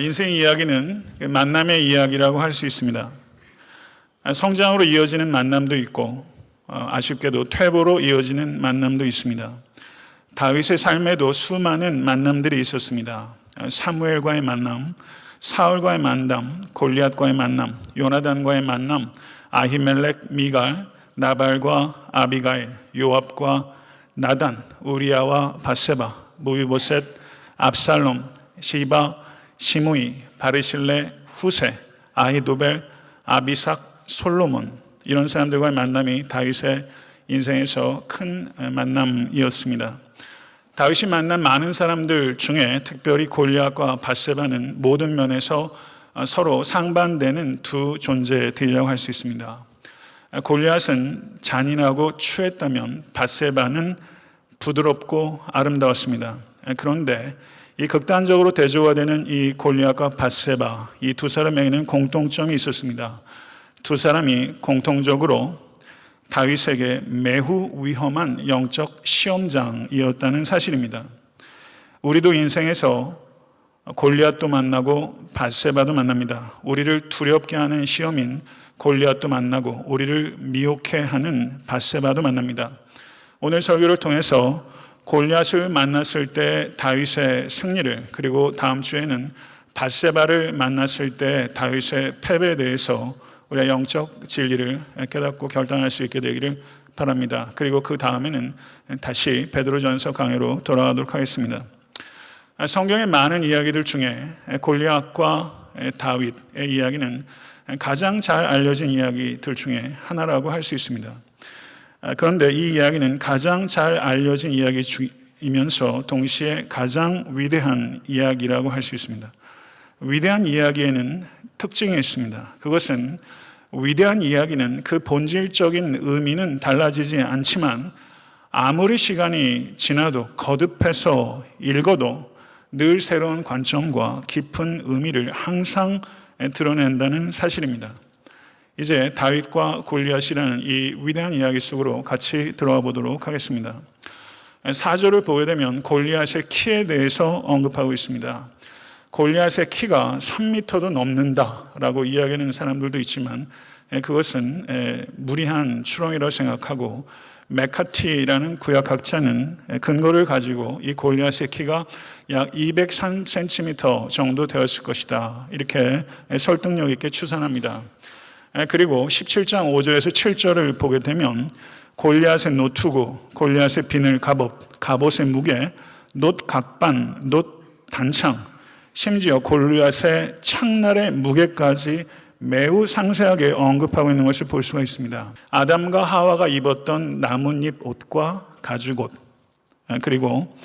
인생 이야기는 만남의 이야기라고 할 수 있습니다. 성장으로 이어지는 만남도 있고 아쉽게도 퇴보로 이어지는 만남도 있습니다. 다윗의 삶에도 수많은 만남들이 있었습니다. 사무엘과의 만남, 사울과의 만남, 골리앗과의 만남, 요나단과의 만남, 아히멜렉, 미갈, 나발과 아비가일, 요압과 나단, 우리아와 바세바, 무비보셋, 압살롬, 시바, 시므이, 바르실레, 후세, 아히도벨, 아비삭, 솔로몬, 이런 사람들과의 만남이 다윗의 인생에서 큰 만남이었습니다. 다윗이 만난 많은 사람들 중에 특별히 골리앗과 밧세바는 모든 면에서 서로 상반되는 두 존재들이라고 할 수 있습니다. 골리앗은 잔인하고 추했다면 밧세바는 부드럽고 아름다웠습니다. 그런데 이 극단적으로 대조화되는 이 골리앗과 밧세바, 이 두 사람에게는 공통점이 있었습니다. 두 사람이 공통적으로 다윗에게 매우 위험한 영적 시험장이었다는 사실입니다. 우리도 인생에서 골리앗도 만나고 밧세바도 만납니다. 우리를 두렵게 하는 시험인 골리앗도 만나고 우리를 미혹해 하는 밧세바도 만납니다. 오늘 설교를 통해서 골리앗을 만났을 때 다윗의 승리를, 그리고 다음 주에는 밧세바를 만났을 때 다윗의 패배에 대해서 우리의 영적 진리를 깨닫고 결단할 수 있게 되기를 바랍니다. 그리고 그 다음에는 다시 베드로전서 강해로 돌아가도록 하겠습니다. 성경의 많은 이야기들 중에 골리앗과 다윗의 이야기는 가장 잘 알려진 이야기들 중에 하나라고 할 수 있습니다. 그런데 이 이야기는 가장 잘 알려진 이야기이면서 동시에 가장 위대한 이야기라고 할 수 있습니다. 위대한 이야기에는 특징이 있습니다. 그것은 위대한 이야기는 그 본질적인 의미는 달라지지 않지만 아무리 시간이 지나도 거듭해서 읽어도 늘 새로운 관점과 깊은 의미를 항상 드러낸다는 사실입니다. 이제 다윗과 골리앗이라는 이 위대한 이야기 속으로 같이 들어가 보도록 하겠습니다. 4절을 보게 되면 골리앗의 키에 대해서 언급하고 있습니다. 골리앗의 키가 3m도 넘는다라고 이야기하는 사람들도 있지만 그것은 무리한 추론이라고 생각하고, 메카티라는 구약학자는 근거를 가지고 이 골리앗의 키가 약 203cm 정도 되었을 것이다, 이렇게 설득력 있게 추산합니다. 그리고 17장 5절에서 7절을 보게 되면 골리앗의 노투구, 골리앗의 비늘 갑옷, 갑옷의 무게, 놋 각반, 놋 단창, 심지어 골리앗의 창날의 무게까지 매우 상세하게 언급하고 있는 것을 볼 수가 있습니다. 아담과 하와가 입었던 나뭇잎 옷과 가죽옷, 그리고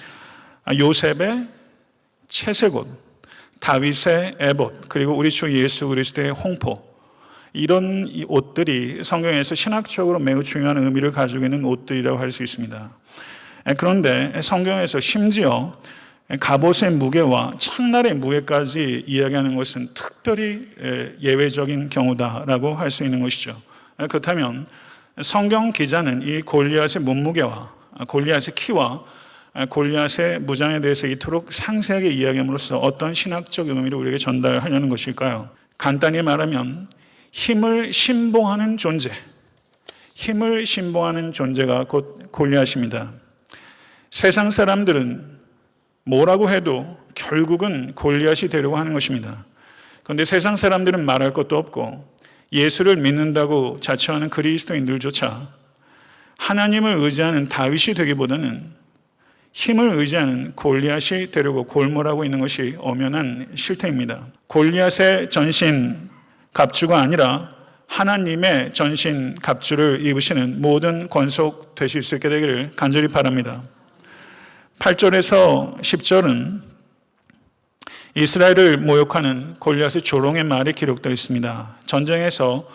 요셉의 채색옷, 다윗의 에봇, 그리고 우리 주 예수 그리스도의 홍포, 이런 옷들이 성경에서 신학적으로 매우 중요한 의미를 가지고 있는 옷들이라고 할 수 있습니다. 그런데 성경에서 심지어 갑옷의 무게와 창날의 무게까지 이야기하는 것은 특별히 예외적인 경우다라고 할 수 있는 것이죠. 그렇다면 성경 기자는 이 골리앗의 몸무게와 골리앗의 키와 골리앗의 무장에 대해서 이토록 상세하게 이야기함으로써 어떤 신학적 의미를 우리에게 전달하려는 것일까요? 간단히 말하면 힘을 신봉하는 존재, 힘을 신봉하는 존재가 곧 골리앗입니다. 세상 사람들은 뭐라고 해도 결국은 골리앗이 되려고 하는 것입니다. 그런데 세상 사람들은 말할 것도 없고 예수를 믿는다고 자처하는 그리스도인들조차 하나님을 의지하는 다윗이 되기보다는 힘을 의지하는 골리앗이 되려고 골몰하고 있는 것이 엄연한 실태입니다. 골리앗의 전신 갑주가 아니라 하나님의 전신 갑주를 입으시는 모든 권속 되실 수 있게 되기를 간절히 바랍니다. 8절에서 10절은 이스라엘을 모욕하는 골리앗의 조롱의 말이 기록되어 있습니다. 전쟁에서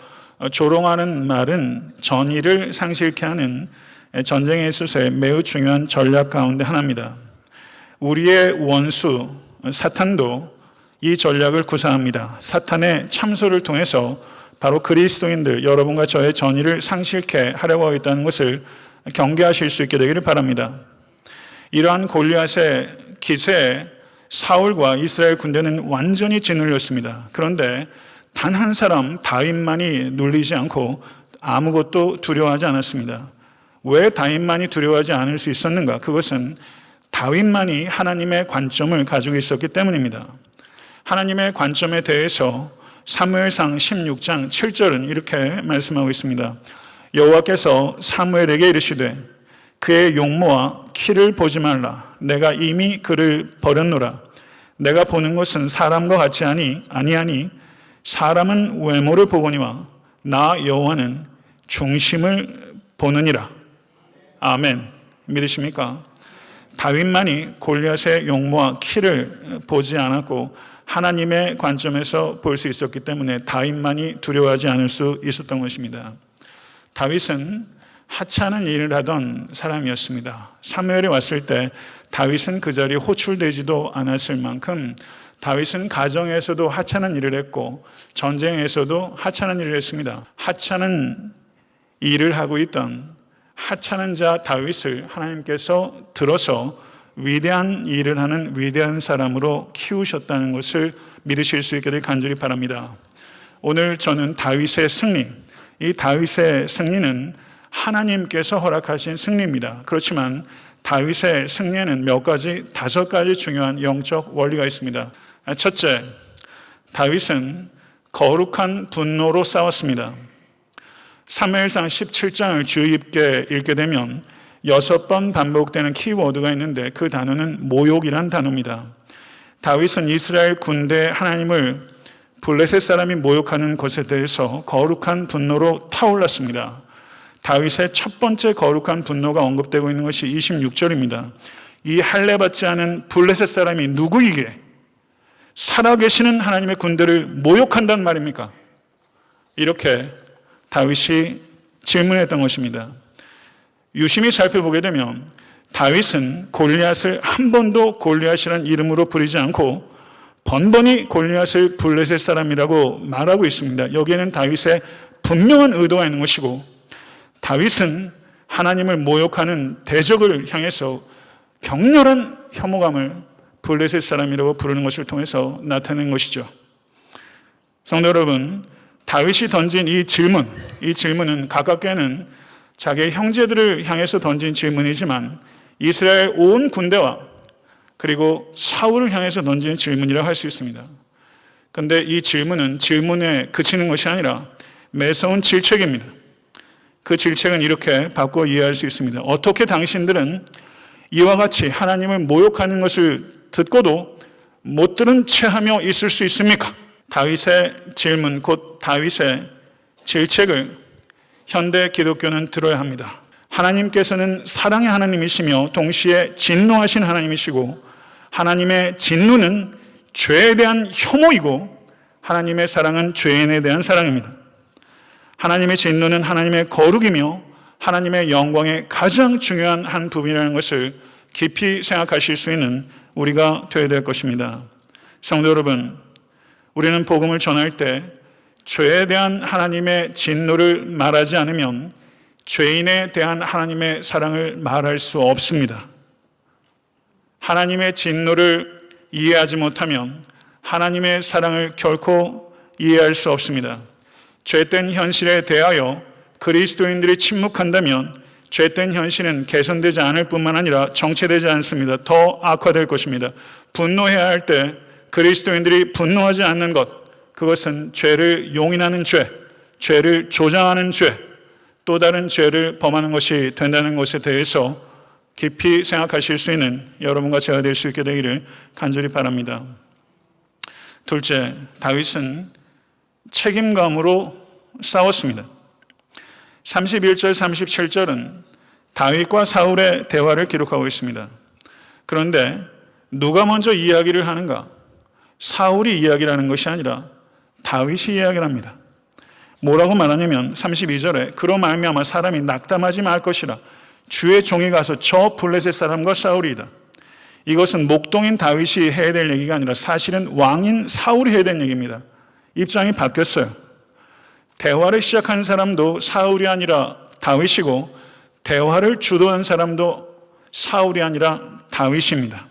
조롱하는 말은 전의를 상실케 하는 전쟁에 있어서의 매우 중요한 전략 가운데 하나입니다. 우리의 원수 사탄도 이 전략을 구사합니다. 사탄의 참소를 통해서 바로 그리스도인들, 여러분과 저의 전의를 상실케 하려고 하겠다는 것을 경계하실 수 있게 되기를 바랍니다. 이러한 골리앗의 기세에 사울과 이스라엘 군대는 완전히 짓눌렸습니다. 그런데 단 한 사람 다윗만이 눌리지 않고 아무것도 두려워하지 않았습니다. 왜 다윗만이 두려워하지 않을 수 있었는가? 그것은 다윗만이 하나님의 관점을 가지고 있었기 때문입니다. 하나님의 관점에 대해서 사무엘상 16장 7절은 이렇게 말씀하고 있습니다. 여호와께서 사무엘에게 이르시되 그의 용모와 키를 보지 말라. 내가 이미 그를 버렸노라. 내가 보는 것은 사람과 같이 아니하니 사람은 외모를 보거니와 나 여호와는 중심을 보느니라. 아멘. 믿으십니까? 다윗만이 골리앗의 용모와 키를 보지 않았고 하나님의 관점에서 볼 수 있었기 때문에 다윗만이 두려워하지 않을 수 있었던 것입니다. 다윗은 하찮은 일을 하던 사람이었습니다. 사무엘이 왔을 때 다윗은 그 자리에 호출되지도 않았을 만큼 다윗은 가정에서도 하찮은 일을 했고 전쟁에서도 하찮은 일을 했습니다. 하찮은 일을 하고 있던 하찮은 자 다윗을 하나님께서 들어서 위대한 일을 하는 위대한 사람으로 키우셨다는 것을 믿으실 수 있게 될 간절히 바랍니다. 오늘 저는 다윗의 승리, 이 다윗의 승리는 하나님께서 허락하신 승리입니다. 그렇지만 다윗의 승리에는 다섯 가지 중요한 영적 원리가 있습니다. 첫째, 다윗은 거룩한 분노로 싸웠습니다. 사무엘상 17장을 주의 깊게 읽게 되면 6번 반복되는 키워드가 있는데 그 단어는 모욕이란 단어입니다. 다윗은 이스라엘 군대 하나님을 블레셋 사람이 모욕하는 것에 대해서 거룩한 분노로 타올랐습니다. 다윗의 첫 번째 거룩한 분노가 언급되고 있는 것이 26절입니다. 이 할례받지 않은 블레셋 사람이 누구이기에 살아계시는 하나님의 군대를 모욕한단 말입니까? 이렇게 다윗이 질문했던 것입니다. 유심히 살펴보게 되면 다윗은 골리앗을 한 번도 골리앗이라는 이름으로 부르지 않고 번번이 골리앗을 블레셋 사람이라고 말하고 있습니다. 여기에는 다윗의 분명한 의도가 있는 것이고 다윗은 하나님을 모욕하는 대적을 향해서 격렬한 혐오감을 블레셋 사람이라고 부르는 것을 통해서 나타낸 것이죠. 성도 여러분, 다윗이 던진 이 질문은 가깝게는 자기의 형제들을 향해서 던진 질문이지만 이스라엘 온 군대와 그리고 사울을 향해서 던지는 질문이라고 할 수 있습니다. 그런데 이 질문은 질문에 그치는 것이 아니라 매서운 질책입니다. 그 질책은 이렇게 바꿔 이해할 수 있습니다. 어떻게 당신들은 이와 같이 하나님을 모욕하는 것을 듣고도 못 들은 채 하며 있을 수 있습니까? 다윗의 질문, 곧 다윗의 질책을 현대 기독교는 들어야 합니다. 하나님께서는 사랑의 하나님이시며 동시에 진노하신 하나님이시고 하나님의 진노는 죄에 대한 혐오이고 하나님의 사랑은 죄인에 대한 사랑입니다. 하나님의 진노는 하나님의 거룩이며 하나님의 영광의 가장 중요한 한 부분이라는 것을 깊이 생각하실 수 있는 우리가 되어야 될 것입니다. 성도 여러분, 우리는 복음을 전할 때 죄에 대한 하나님의 진노를 말하지 않으면 죄인에 대한 하나님의 사랑을 말할 수 없습니다. 하나님의 진노를 이해하지 못하면 하나님의 사랑을 결코 이해할 수 없습니다. 죄된 현실에 대하여 그리스도인들이 침묵한다면 죄된 현실은 개선되지 않을 뿐만 아니라 정체되지 않습니다. 더 악화될 것입니다. 분노해야 할 때 그리스도인들이 분노하지 않는 것, 그것은 죄를 용인하는 죄, 죄를 조장하는 죄, 또 다른 죄를 범하는 것이 된다는 것에 대해서 깊이 생각하실 수 있는 여러분과 제가 될 수 있게 되기를 간절히 바랍니다. 둘째, 다윗은 책임감으로 싸웠습니다. 31절, 37절은 다윗과 사울의 대화를 기록하고 있습니다. 그런데 누가 먼저 이야기를 하는가? 사울이 이야기를 하는 것이 아니라 다윗이 이야기를 합니다. 뭐라고 말하냐면 32절에 그로 말미암아 사람이 낙담하지 말 것이라 주의 종이 가서 저 블레셋 사람과 싸우리이다. 이것은 목동인 다윗이 해야 될 얘기가 아니라 사실은 왕인 사울이 해야 될 얘기입니다. 입장이 바뀌었어요. 대화를 시작한 사람도 사울이 아니라 다윗이고 대화를 주도한 사람도 사울이 아니라 다윗입니다.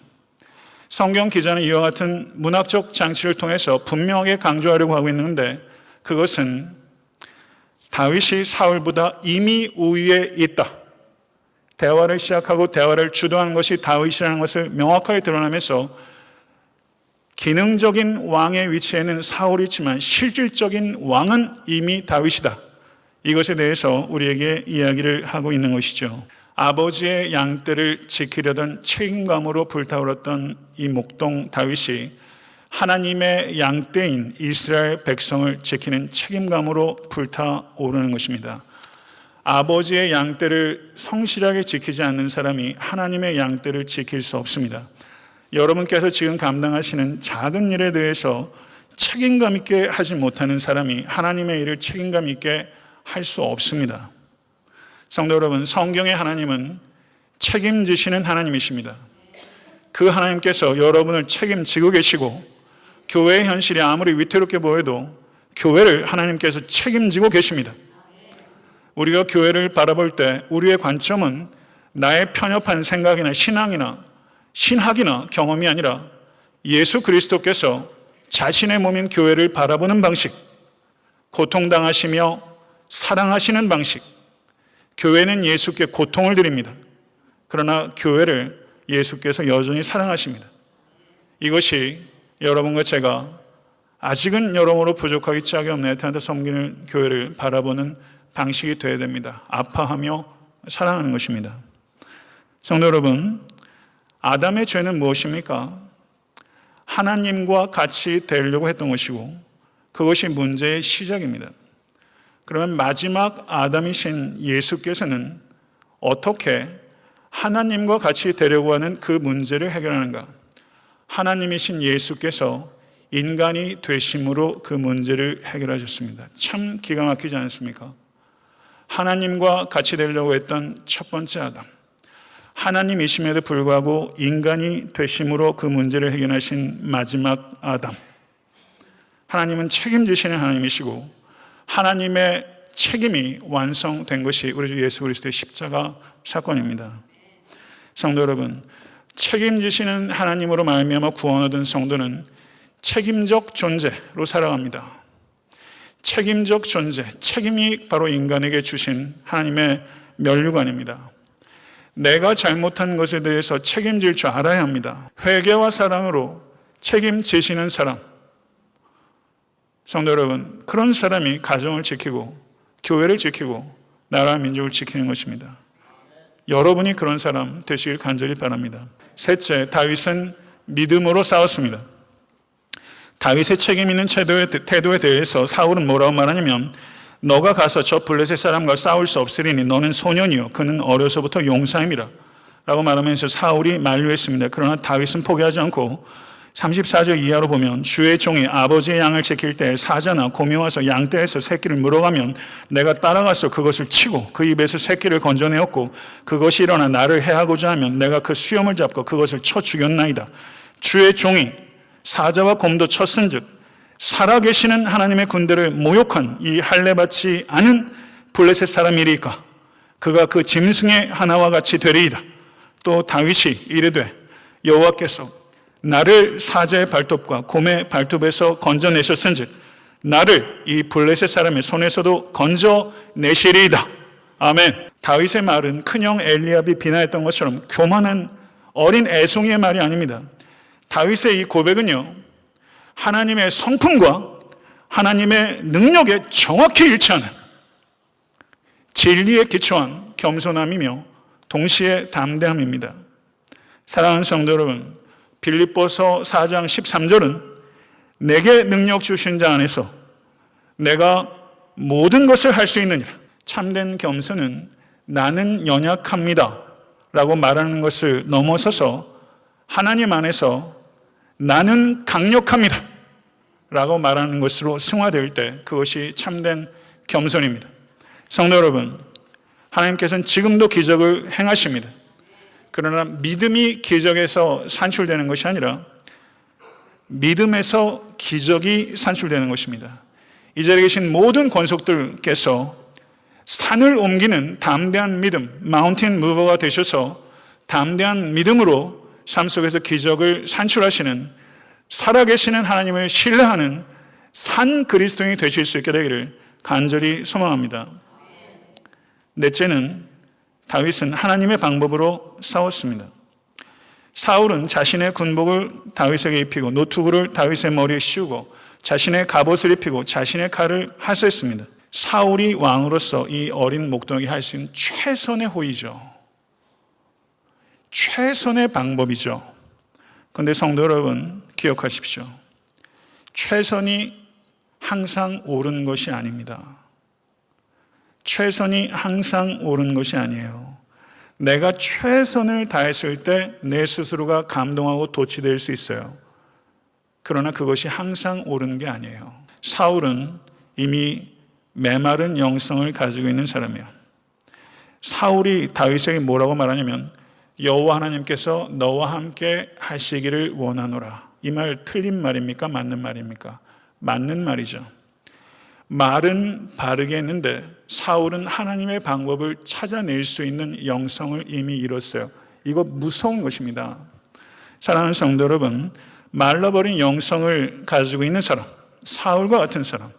성경 기자는 이와 같은 문학적 장치를 통해서 분명하게 강조하려고 하고 있는데, 그것은 다윗이 사울보다 이미 우위에 있다, 대화를 시작하고 대화를 주도한 것이 다윗이라는 것을 명확하게 드러나면서 기능적인 왕의 위치에는 사울이 있지만 실질적인 왕은 이미 다윗이다, 이것에 대해서 우리에게 이야기를 하고 있는 것이죠. 아버지의 양떼를 지키려던 책임감으로 불타오르던 이 목동 다윗이 하나님의 양떼인 이스라엘 백성을 지키는 책임감으로 불타오르는 것입니다. 아버지의 양떼를 성실하게 지키지 않는 사람이 하나님의 양떼를 지킬 수 없습니다. 여러분께서 지금 감당하시는 작은 일에 대해서 책임감 있게 하지 못하는 사람이 하나님의 일을 책임감 있게 할 수 없습니다. 성도 여러분, 성경의 하나님은 책임지시는 하나님이십니다. 그 하나님께서 여러분을 책임지고 계시고, 교회의 현실이 아무리 위태롭게 보여도 교회를 하나님께서 책임지고 계십니다. 우리가 교회를 바라볼 때 우리의 관점은 나의 편협한 생각이나 신앙이나 신학이나 경험이 아니라 예수 그리스도께서 자신의 몸인 교회를 바라보는 방식, 고통당하시며 사랑하시는 방식. 교회는 예수께 고통을 드립니다. 그러나 교회를 예수께서 여전히 사랑하십니다. 이것이 여러분과 제가 아직은 여러모로 부족하기 짝이 없는 애타한테 섬기는 교회를 바라보는 방식이 되어야 됩니다. 아파하며 사랑하는 것입니다. 성도 여러분, 아담의 죄는 무엇입니까? 하나님과 같이 되려고 했던 것이고, 그것이 문제의 시작입니다. 그러면 마지막 아담이신 예수께서는 어떻게 하나님과 같이 되려고 하는 그 문제를 해결하는가? 하나님이신 예수께서 인간이 되심으로 그 문제를 해결하셨습니다. 참 기가 막히지 않습니까? 하나님과 같이 되려고 했던 첫 번째 아담, 하나님이심에도 불구하고 인간이 되심으로 그 문제를 해결하신 마지막 아담. 하나님은 책임지시는 하나님이시고, 하나님의 책임이 완성된 것이 우리 주 예수 그리스도의 십자가 사건입니다. 성도 여러분, 책임지시는 하나님으로 말미암아 구원 얻은 성도는 책임적 존재로 살아갑니다. 책임적 존재, 책임이 바로 인간에게 주신 하나님의 면류관입니다. 내가 잘못한 것에 대해서 책임질 줄 알아야 합니다. 회개와 사랑으로 책임지시는 사람, 성도 여러분, 그런 사람이 가정을 지키고 교회를 지키고 나라와 민족을 지키는 것입니다. 여러분이 그런 사람 되시길 간절히 바랍니다. 셋째, 다윗은 믿음으로 싸웠습니다. 다윗의 책임 있는 태도에 대해서 사울은 뭐라고 말하냐면, 너가 가서 저 블레셋 사람과 싸울 수 없으리니 너는 소년이요 그는 어려서부터 용사임이라 라고 말하면서 사울이 만류했습니다. 그러나 다윗은 포기하지 않고 34절 이하로 보면, 주의 종이 아버지의 양을 지킬 때 사자나 곰이 와서 양떼에서 새끼를 물어가면 내가 따라가서 그것을 치고 그 입에서 새끼를 건져내었고, 그것이 일어나 나를 해하고자 하면 내가 그 수염을 잡고 그것을 쳐 죽였나이다. 주의 종이 사자와 곰도 쳤은즉 살아계시는 하나님의 군대를 모욕한 이 할례받지 않은 블레셋 사람이리까? 그가 그 짐승의 하나와 같이 되리이다. 또 다윗이 이르되, 여호와께서 나를 사자의 발톱과 곰의 발톱에서 건져내셨은즉 나를 이 블레셋 사람의 손에서도 건져내시리이다. 아멘. 다윗의 말은 큰형 엘리압이 비난했던 것처럼 교만한 어린 애송이의 말이 아닙니다. 다윗의 이 고백은요, 하나님의 성품과 하나님의 능력에 정확히 일치하는 진리에 기초한 겸손함이며 동시에 담대함입니다. 사랑하는 성도 여러분, 빌립보서 4장 13절은 내게 능력 주신 자 안에서 내가 모든 것을 할 수 있느니라. 참된 겸손은 나는 연약합니다 라고 말하는 것을 넘어서서 하나님 안에서 나는 강력합니다 라고 말하는 것으로 승화될 때 그것이 참된 겸손입니다. 성도 여러분, 하나님께서는 지금도 기적을 행하십니다. 그러나 믿음이 기적에서 산출되는 것이 아니라 믿음에서 기적이 산출되는 것입니다. 이 자리에 계신 모든 권속들께서 산을 옮기는 담대한 믿음, 마운틴 무버가 되셔서 담대한 믿음으로 삶 속에서 기적을 산출하시는 살아계시는 하나님을 신뢰하는 산 그리스도인이 되실 수 있게 되기를 간절히 소망합니다. 넷째는 다윗은 하나님의 방법으로 싸웠습니다. 사울은 자신의 군복을 다윗에게 입히고 노투구를 다윗의 머리에 씌우고 자신의 갑옷을 입히고 자신의 칼을 하소했습니다. 사울이 왕으로서 이 어린 목동에게 할 수 있는 최선의 호의죠. 최선의 방법이죠. 그런데 성도 여러분 기억하십시오. 최선이 항상 옳은 것이 아닙니다. 최선이 항상 옳은 것이 아니에요. 내가 최선을 다했을 때 내 스스로가 감동하고 도취될 수 있어요. 그러나 그것이 항상 옳은 게 아니에요. 사울은 이미 메마른 영성을 가지고 있는 사람이에요. 사울이 다윗에게 뭐라고 말하냐면 여호와 하나님께서 너와 함께 하시기를 원하노라. 이 말 틀린 말입니까? 맞는 말입니까? 맞는 말이죠. 말은 바르게 했는데 사울은 하나님의 방법을 찾아낼 수 있는 영성을 이미 잃었어요. 이거 무서운 것입니다. 사랑하는 성도 여러분, 말라버린 영성을 가지고 있는 사람, 사울과 같은 사람,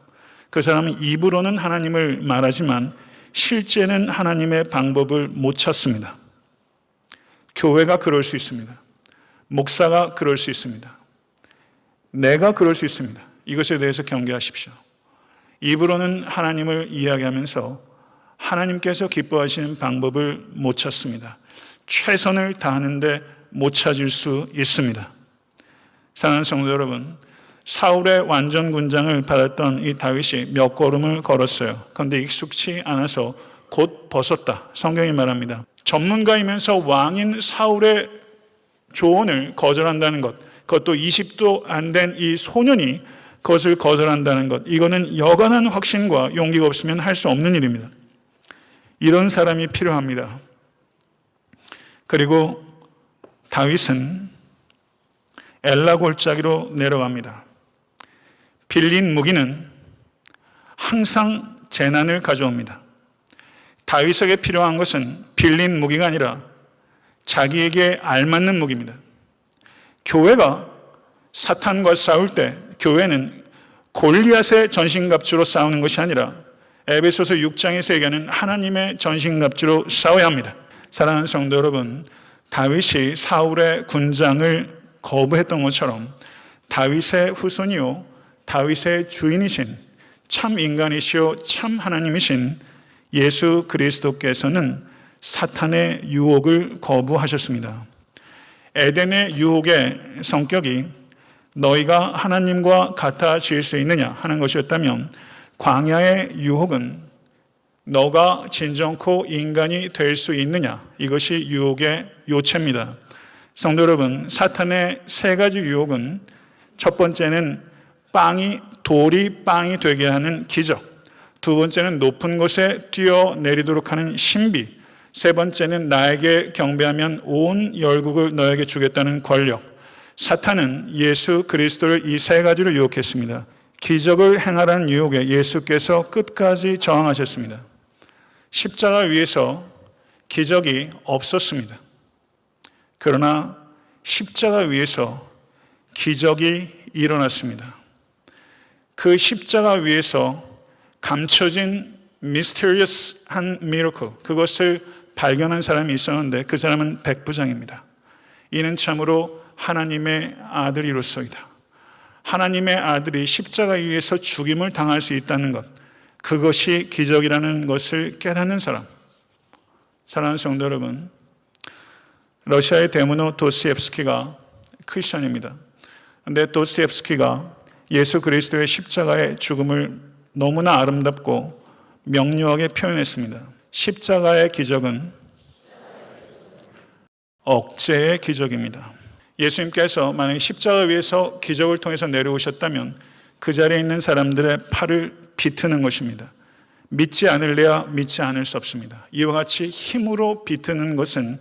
그 사람은 입으로는 하나님을 말하지만 실제는 하나님의 방법을 못 찾습니다. 교회가 그럴 수 있습니다. 목사가 그럴 수 있습니다. 내가 그럴 수 있습니다. 이것에 대해서 경계하십시오. 입으로는 하나님을 이야기하면서 하나님께서 기뻐하시는 방법을 못 찾습니다. 최선을 다하는데 못 찾을 수 있습니다. 사랑하는 성도 여러분, 사울의 완전 군장을 받았던 이 다윗이 몇 걸음을 걸었어요. 그런데 익숙치 않아서 곧 벗었다. 성경이 말합니다. 전문가이면서 왕인 사울의 조언을 거절한다는 것, 그것도 20도 안 된 이 소년이 그것을 거절한다는 것, 이거는 여간한 확신과 용기가 없으면 할 수 없는 일입니다. 이런 사람이 필요합니다. 그리고 다윗은 엘라 골짜기로 내려갑니다. 빌린 무기는 항상 재난을 가져옵니다. 다윗에게 필요한 것은 빌린 무기가 아니라 자기에게 알맞는 무기입니다. 교회가 사탄과 싸울 때 교회는 골리앗의 전신갑주로 싸우는 것이 아니라 에베소서 6장에서 얘기하는 하나님의 전신갑주로 싸워야 합니다. 사랑하는 성도 여러분, 다윗이 사울의 군장을 거부했던 것처럼 다윗의 후손이요 다윗의 주인이신 참 인간이시요 참 하나님이신 예수 그리스도께서는 사탄의 유혹을 거부하셨습니다. 에덴의 유혹의 성격이 너희가 하나님과 같아질 수 있느냐 하는 것이었다면 광야의 유혹은 너가 진정코 인간이 될 수 있느냐, 이것이 유혹의 요체입니다. 성도 여러분, 사탄의 세 가지 유혹은 첫 번째는 돌이 빵이 되게 하는 기적, 두 번째는 높은 곳에 뛰어내리도록 하는 신비, 세 번째는 나에게 경배하면 온 열국을 너에게 주겠다는 권력. 사탄은 예수 그리스도를 이 세 가지로 유혹했습니다. 기적을 행하라는 유혹에 예수께서 끝까지 저항하셨습니다. 십자가 위에서 기적이 없었습니다. 그러나 십자가 위에서 기적이 일어났습니다. 그 십자가 위에서 감춰진 미스테리어스한 미러클, 그것을 발견한 사람이 있었는데 그 사람은 백부장입니다. 이는 참으로 하나님의 아들이로소이다. 하나님의 아들이 십자가 위에서 죽임을 당할 수 있다는 것, 그것이 기적이라는 것을 깨닫는 사람. 사랑하는 성도 여러분, 러시아의 데모노 도스토옙스키가 크리스천입니다. 그런데 도스토옙스키가 예수 그리스도의 십자가의 죽음을 너무나 아름답고 명료하게 표현했습니다. 십자가의 기적은 억제의 기적입니다. 예수님께서 만약에 십자가 위에서 기적을 통해서 내려오셨다면 그 자리에 있는 사람들의 팔을 비트는 것입니다. 믿지 않을래야 믿지 않을 수 없습니다. 이와 같이 힘으로 비트는 것은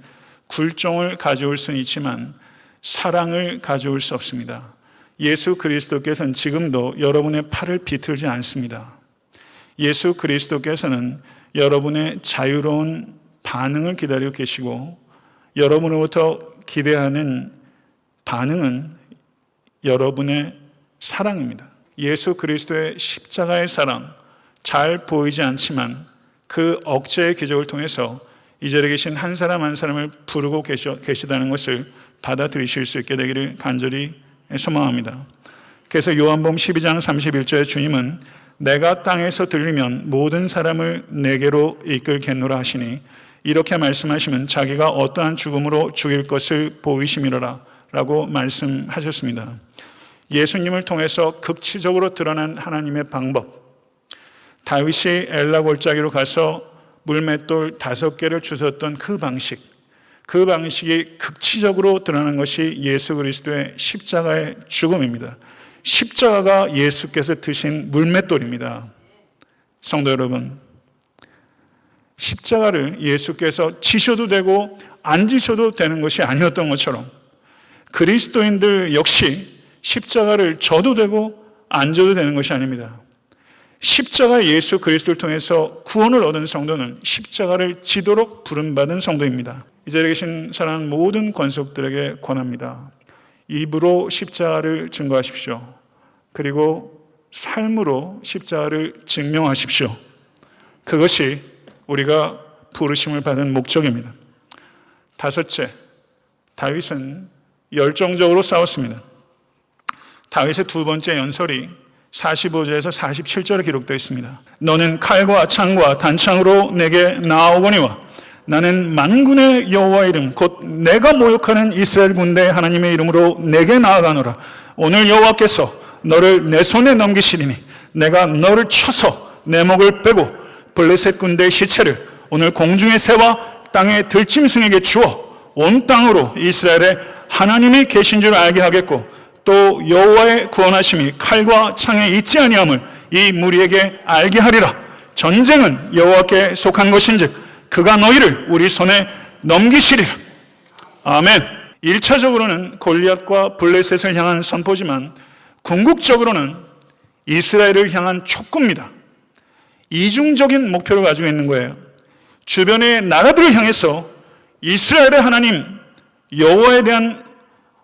굴종을 가져올 수는 있지만 사랑을 가져올 수 없습니다. 예수 그리스도께서는 지금도 여러분의 팔을 비틀지 않습니다. 예수 그리스도께서는 여러분의 자유로운 반응을 기다리고 계시고 여러분으로부터 기대하는 반응은 여러분의 사랑입니다. 예수 그리스도의 십자가의 사랑, 잘 보이지 않지만 그 억제의 기적을 통해서 이 자리에 계신 한 사람 한 사람을 부르고 계시다는 것을 받아들이실 수 있게 되기를 간절히 소망합니다. 그래서 요한복음 12장 31절에 주님은 내가 땅에서 들리면 모든 사람을 내게로 이끌겠노라 하시니, 이렇게 말씀하시면 자기가 어떠한 죽음으로 죽일 것을 보이심이로라 라고 말씀하셨습니다. 예수님을 통해서 극치적으로 드러난 하나님의 방법, 다윗이 엘라 골짜기로 가서 물맷돌 5개를 주웠던 그 방식이 극치적으로 드러나는 것이 예수 그리스도의 십자가의 죽음입니다. 십자가가 예수께서 드신 물맷돌입니다. 성도 여러분, 십자가를 예수께서 지셔도 되고 안 지셔도 되는 것이 아니었던 것처럼 그리스도인들 역시 십자가를 져도 되고 안 져도 되는 것이 아닙니다. 십자가 예수 그리스도를 통해서 구원을 얻은 성도는 십자가를 지도록 부름받은 성도입니다. 이 자리에 계신 사랑하는 모든 권속들에게 권합니다. 입으로 십자가를 증거하십시오. 그리고 삶으로 십자가를 증명하십시오. 그것이 우리가 부르심을 받은 목적입니다. 5째, 다윗은 열정적으로 싸웠습니다. 다윗의 2번째 연설이 45절에서 47절에 기록되어 있습니다. 너는 칼과 창과 단창으로 내게 나아오거니와 나는 만군의 여호와의 이름 곧 내가 모욕하는 이스라엘 군대의 하나님의 이름으로 내게 나아가노라. 오늘 여호와께서 너를 내 손에 넘기시리니 내가 너를 쳐서 내 목을 빼고 블레셋 군대의 시체를 오늘 공중의 새와 땅의 들짐승에게 주어 온 땅으로 이스라엘의 하나님이 계신 줄 알게 하겠고 또 여호와의 구원하심이 칼과 창에 있지 아니함을 이 무리에게 알게 하리라. 전쟁은 여호와께 속한 것인즉 그가 너희를 우리 손에 넘기시리라. 아멘. 1차적으로는 골리앗과 블레셋을 향한 선포지만 궁극적으로는 이스라엘을 향한 촉구입니다. 이중적인 목표를 가지고 있는 거예요. 주변의 나라들을 향해서 이스라엘의 하나님 여호와에 대한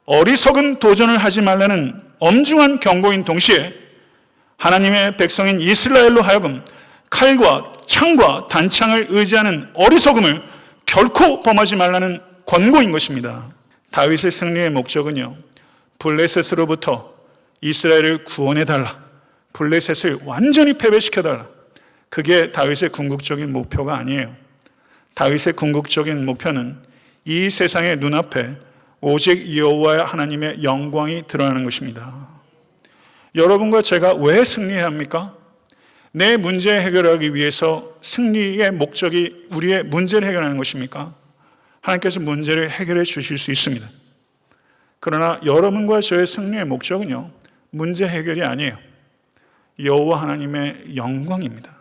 어리석은 도전을 하지 말라는 엄중한 경고인 동시에 하나님의 백성인 이스라엘로 하여금 칼과 창과 단창을 의지하는 어리석음을 결코 범하지 말라는 권고인 것입니다. 다윗의 승리의 목적은요, 블레셋으로부터 이스라엘을 구원해달라, 블레셋을 완전히 패배시켜달라, 그게 다윗의 궁극적인 목표가 아니에요. 다윗의 궁극적인 목표는 이 세상의 눈앞에 오직 여호와 하나님의 영광이 드러나는 것입니다. 여러분과 제가 왜 승리해야 합니까? 내 문제 해결하기 위해서 승리의 목적이 우리의 문제를 해결하는 것입니까? 하나님께서 문제를 해결해 주실 수 있습니다. 그러나 여러분과 저의 승리의 목적은요, 문제 해결이 아니에요. 여호와 하나님의 영광입니다.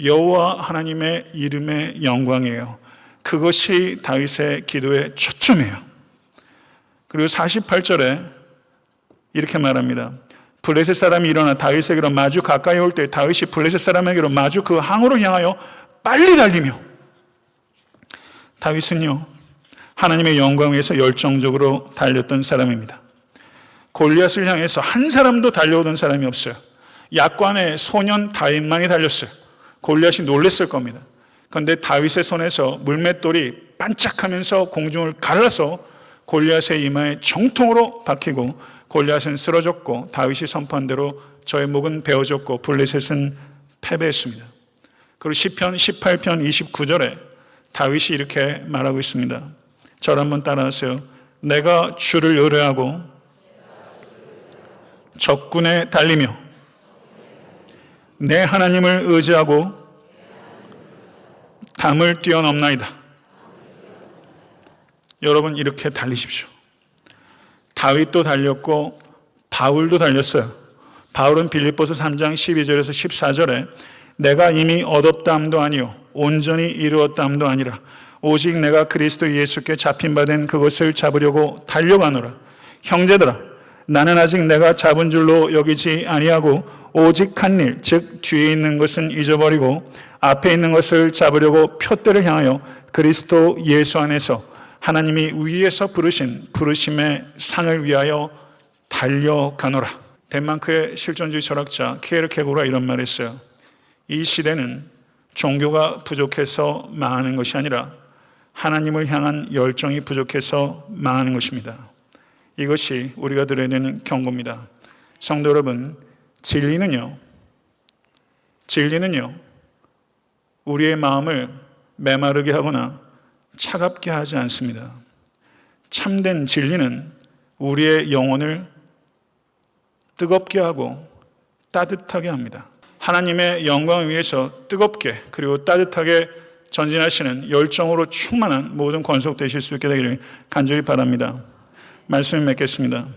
여호와 하나님의 이름의 영광이에요. 그것이 다윗의 기도의 초점이에요. 그리고 48절에 이렇게 말합니다. 블레셋 사람이 일어나 다윗에게로 마주 가까이 올 때 다윗이 블레셋 사람에게로 마주 그 항으로 향하여 빨리 달리며, 다윗은요 하나님의 영광 위해서 열정적으로 달렸던 사람입니다. 골리앗을 향해서 한 사람도 달려오던 사람이 없어요. 약관의 소년 다윗만이 달렸어요. 골리앗이 놀랐을 겁니다. 그런데 다윗의 손에서 물맷돌이 반짝하면서 공중을 갈라서 골리앗의 이마에 정통으로 박히고 골리앗은 쓰러졌고 다윗이 선포한 대로 저의 목은 베어졌고 블레셋은 패배했습니다. 그리고 시편 18편 29절에 다윗이 이렇게 말하고 있습니다. 저를 한번 따라하세요. 내가 주를 의뢰하고 적군에 달리며 내 하나님을 의지하고 담을 뛰어넘나이다. 여러분 이렇게 달리십시오. 다윗도 달렸고 바울도 달렸어요. 바울은 빌립보서 3장 12절에서 14절에 내가 이미 얻었다함도 아니요 온전히 이루었다함도 아니라 오직 내가 그리스도 예수께 잡힌 바 된 그것을 잡으려고 달려가노라. 형제들아, 나는 아직 내가 잡은 줄로 여기지 아니하고 오직 한 일, 즉 뒤에 있는 것은 잊어버리고 앞에 있는 것을 잡으려고 표대를 향하여 그리스도 예수 안에서 하나님이 위에서 부르신 부르심의 상을 위하여 달려가노라. 덴마크의 실존주의 철학자 키에르케고르가 이런 말을 했어요. 이 시대는 종교가 부족해서 망하는 것이 아니라 하나님을 향한 열정이 부족해서 망하는 것입니다. 이것이 우리가 들어야 되는 경고입니다. 성도 여러분, 진리는요, 우리의 마음을 메마르게 하거나 차갑게 하지 않습니다. 참된 진리는 우리의 영혼을 뜨겁게 하고 따뜻하게 합니다. 하나님의 영광을 위해서 뜨겁게 그리고 따뜻하게 전진하시는 열정으로 충만한 모든 권속 되실 수 있게 되기를 간절히 바랍니다. 말씀을 맺겠습니다.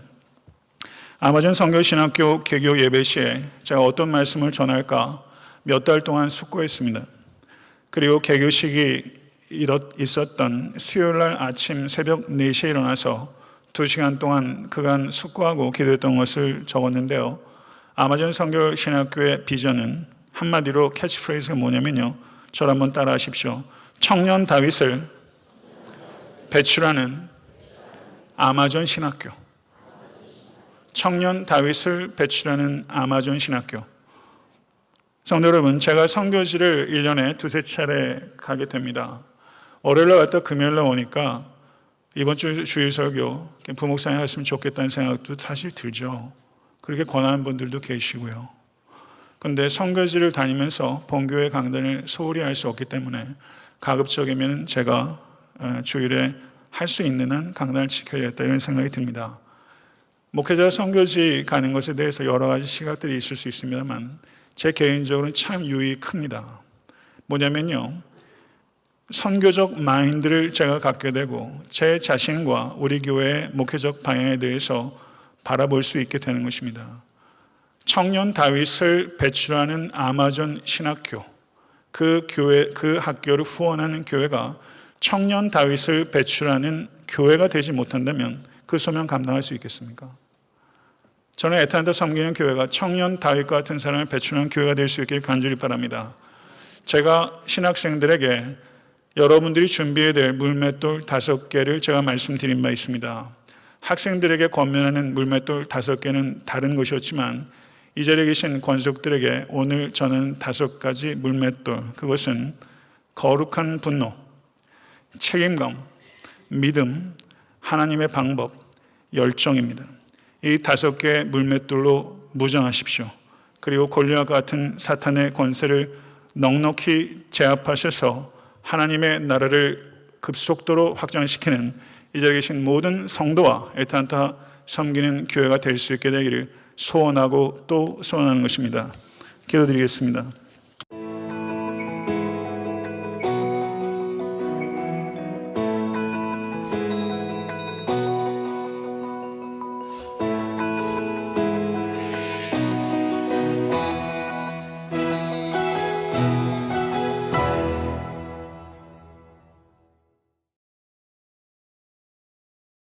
아마존 선교신학교 개교 예배 시에 제가 어떤 말씀을 전할까 몇 달 동안 숙고했습니다. 그리고 개교식이 있었던 수요일날 아침 새벽 4시에 일어나서 2시간 동안 그간 숙고하고 기도했던 것을 적었는데요. 아마존 선교신학교의 비전은 한마디로 캐치프레이즈가 뭐냐면요. 저를 한번 따라 하십시오. 청년 다윗을 배출하는 아마존 신학교. 청년 다윗을 배출하는 아마존 신학교. 성도 여러분, 제가 선교지를 1년에 2-3차례 가게 됩니다. 월요일날 갔다 금요일날 오니까 이번 주 주일 설교 부목사님 하셨으면 좋겠다는 생각도 사실 들죠. 그렇게 권하는 분들도 계시고요. 그런데 선교지를 다니면서 본교회 강단을 소홀히 할 수 없기 때문에 가급적이면 제가 주일에 할 수 있는 한 강단을 지켜야겠다 이런 생각이 듭니다. 목회자 선교지 가는 것에 대해서 여러 가지 시각들이 있을 수 있습니다만 제 개인적으로는 참 유익이 큽니다. 뭐냐면요, 선교적 마인드를 제가 갖게 되고 제 자신과 우리 교회의 목회적 방향에 대해서 바라볼 수 있게 되는 것입니다. 청년 다윗을 배출하는 아마존 신학교, 그 학교를 후원하는 교회가 청년 다윗을 배출하는 교회가 되지 못한다면 그 소명 감당할 수 있겠습니까? 저는 애타한테 섬기는 교회가 청년 다윗과 같은 사람을 배출하는 교회가 될 수 있기를 간절히 바랍니다. 제가 신학생들에게 여러분들이 준비해야 될 물맷돌 5개를 제가 말씀드린 바 있습니다. 학생들에게 권면하는 물맷돌 5개는 다른 것이었지만 이 자리에 계신 권속들에게 오늘 저는 5가지 물맷돌, 그것은 거룩한 분노, 책임감, 믿음, 하나님의 방법, 열정입니다. 이 5개의 물맷돌로 무장하십시오. 그리고 골리앗과 같은 사탄의 권세를 넉넉히 제압하셔서 하나님의 나라를 급속도로 확장시키는 이 자리에 계신 모든 성도와 애타한테 섬기는 교회가 될 수 있게 되기를 소원하고 또 소원하는 것입니다. 기도드리겠습니다.